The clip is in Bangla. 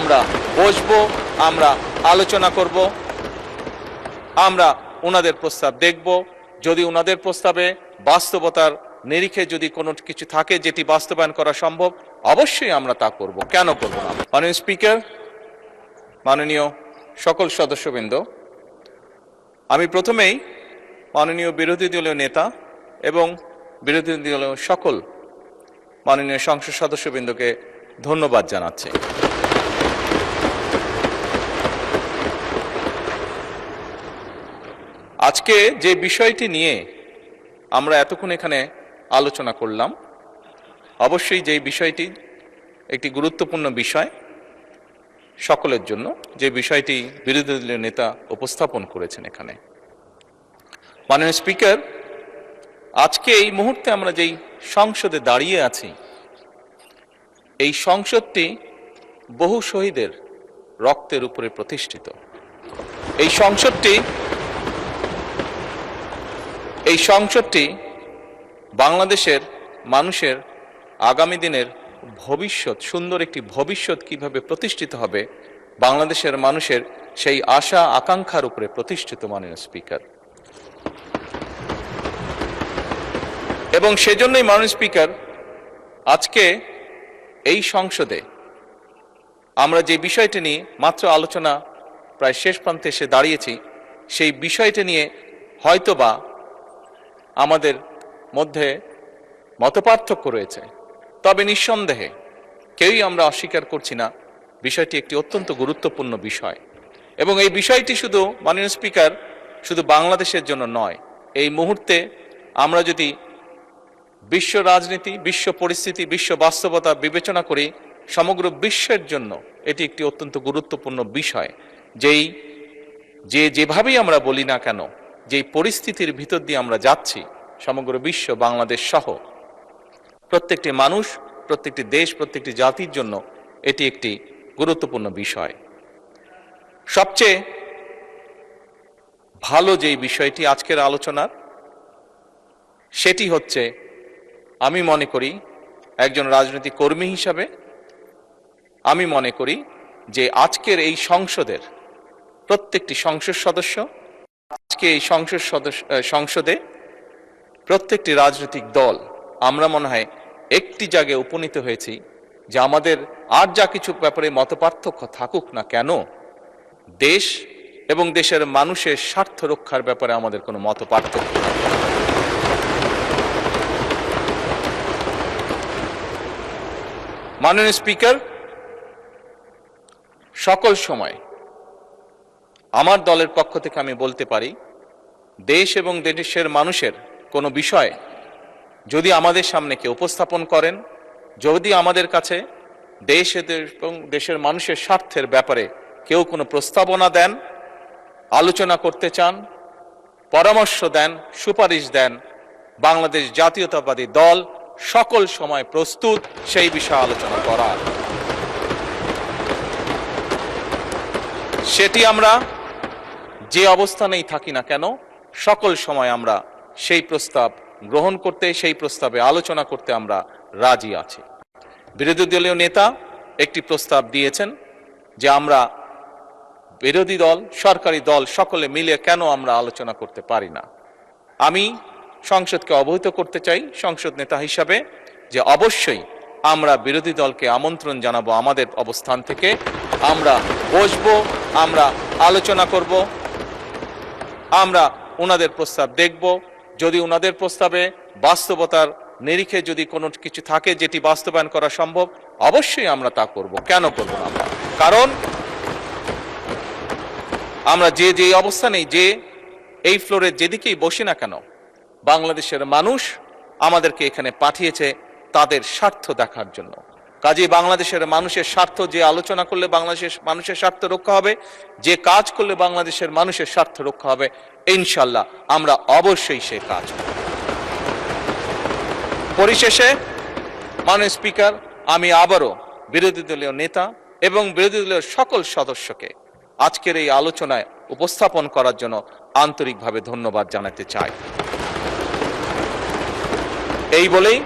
আমরা বসবো, আমরা আলোচনা করব, আমরা ওনাদের প্রস্তাব দেখব। যদি ওনাদের প্রস্তাবে বাস্তবতার নিরিখে যদি কোনো কিছু থাকে যেটি বাস্তবায়ন করা সম্ভব, অবশ্যই আমরা তা করব, কেন করব না। মাননীয় স্পিকার, মাননীয় সকল সদস্যবৃন্দ, আমি প্রথমেই মাননীয় বিরোধী দলীয় নেতা এবং বিরোধী দলীয় সকল মাননীয় সংসদ সদস্যবৃন্দকে ধন্যবাদ জানাচ্ছি। আজকে যে বিষয়টি নিয়ে আমরা এতক্ষণ এখানে আলোচনা করলাম, অবশ্যই যে বিষয়টি একটি গুরুত্বপূর্ণ বিষয় সকলের জন্য, যে বিষয়টি বিরোধী দলীয় নেতা উপস্থাপন করেছেন এখানে। মাননীয় স্পিকার, আজকে এই মুহূর্তে আমরা যেই সংসদে দাঁড়িয়ে আছি, এই সংসদটি বহু শহীদের রক্তের উপরে প্রতিষ্ঠিত। এই সংসদটি বাংলাদেশের মানুষের আগামী দিনের ভবিষ্যৎ, সুন্দর একটি ভবিষ্যৎ কিভাবে প্রতিষ্ঠিত হবে, বাংলাদেশের মানুষের সেই আশা আকাঙ্ক্ষার উপরে প্রতিষ্ঠিত। মাননীয় স্পিকার, এবং সেজন্যই মাননীয় স্পিকার, আজকে এই সংসদে আমরা যে বিষয়টি নিয়ে মাত্র আলোচনা প্রায় শেষ প্রান্তে এসে দাঁড়িয়েছি, সেই বিষয়টি নিয়ে হয়তোবা আমাদের মধ্যে মতপার্থক্য রয়েছে, তবে নিঃসন্দেহে কেউই আমরা অস্বীকার করছি না বিষয়টি একটি অত্যন্ত গুরুত্বপূর্ণ বিষয়। এবং এই বিষয়টি শুধু, মাননীয় স্পিকার, শুধু বাংলাদেশের জন্য নয়, এই মুহূর্তে আমরা যদি বিশ্ব রাজনীতি, বিশ্ব পরিস্থিতি, বিশ্ব বাস্তবতা বিবেচনা করি, সমগ্র বিশ্বের জন্য এটি একটি অত্যন্ত গুরুত্বপূর্ণ বিষয়। যেভাবেই আমরা বলি না কেন, যেই পরিস্থিতির ভিতর দিয়ে আমরা যাচ্ছি, সমগ্র বিশ্ব, বাংলাদেশ সহ প্রত্যেকটি মানুষ, প্রত্যেকটি দেশ, প্রত্যেকটি জাতির জন্য এটি একটি গুরুত্বপূর্ণ বিষয়। সবচেয়ে ভালো যেই বিষয়টি আজকের আলোচনার, সেটি হচ্ছে, আমি মনে করি একজন রাজনৈতিক কর্মী হিসাবে আমি মনে করি যে আজকের এই সংসদের প্রত্যেকটি সংসদ সদস্য, আজকে এই সংসদে প্রত্যেকটি রাজনৈতিক দল, আমরা মনে হয় একটি জায়গায় উপনীত হয়েছি যে আমাদের আর যা কিছু ব্যাপারে মতপার্থক্য থাকুক না কেন, দেশ এবং দেশের মানুষের স্বার্থ রক্ষার ব্যাপারে আমাদের কোনো মতপার্থক্য নেই। মাননীয় স্পিকার, সকল সময় আমার দলের পক্ষ থেকে আমি বলতে পারি, দেশ এবং দেশের মানুষের কোনো বিষয় যদি আমাদের সামনে কেউ উপস্থাপন করেন, যদি আমাদের কাছে দেশ এবং দেশের মানুষের স্বার্থের ব্যাপারে কেউ কোনো প্রস্তাবনা দেন, আলোচনা করতে চান, পরামর্শ দেন, সুপারিশ দেন, বাংলাদেশ জাতীয়তাবাদী দল সকল সময় প্রস্তুত সেই বিষয়ে আলোচনা করার। সেটি আমরা যে অবস্থানেই থাকি না কেন, সকল সময় আমরা সেই প্রস্তাব গ্রহণ করতে, সেই প্রস্তাবে আলোচনা করতে আমরা রাজি আছি। বিরোধী দলীয় নেতা একটি প্রস্তাব দিয়েছেন যে আমরা বিরোধী দল, সরকারি দল সকলে মিলে কেন আমরা আলোচনা করতে পারি না। আমি সংসদকে অবহিত করতে চাই সংসদ নেতা হিসাবে যে অবশ্যই আমরা বিরোধী দলকে আমন্ত্রণ জানাবো, আমাদের অবস্থান থেকে আমরা বসবো, আমরা আলোচনা করব, আমরা ওনাদের প্রস্তাব দেখব। যদি ওনাদের প্রস্তাবে বাস্তবতার নিরিখে যদি কোনো কিছু থাকে যেটি বাস্তবায়ন করা সম্ভব, অবশ্যই আমরা তা করব, কেন করব না আমরা। কারণ আমরা যে অবস্থানেই, যে এই ফ্লোরে যেদিকেই বসি না কেন, বাংলাদেশের মানুষ আমাদেরকে এখানে পাঠিয়েছে তাদের স্বার্থ দেখার জন্য। কাজেই বাংলাদেশের মানুষের স্বার্থ, যে আলোচনা করলে বাংলাদেশের মানুষের স্বার্থ রক্ষা হবে, যে কাজ করলে বাংলাদেশের মানুষের স্বার্থ রক্ষা হবে, ইনশাল্লাহ আমরা অবশ্যই সে কাজ করব। পরিশেষে মাননীয় স্পিকার, আমি আবারও বিরোধী দলীয় নেতা এবং বিরোধী দলীয় সকল সদস্যকে আজকের এই আলোচনায় উপস্থাপন করার জন্য আন্তরিকভাবে ধন্যবাদ জানাতে চাই। এই বলেই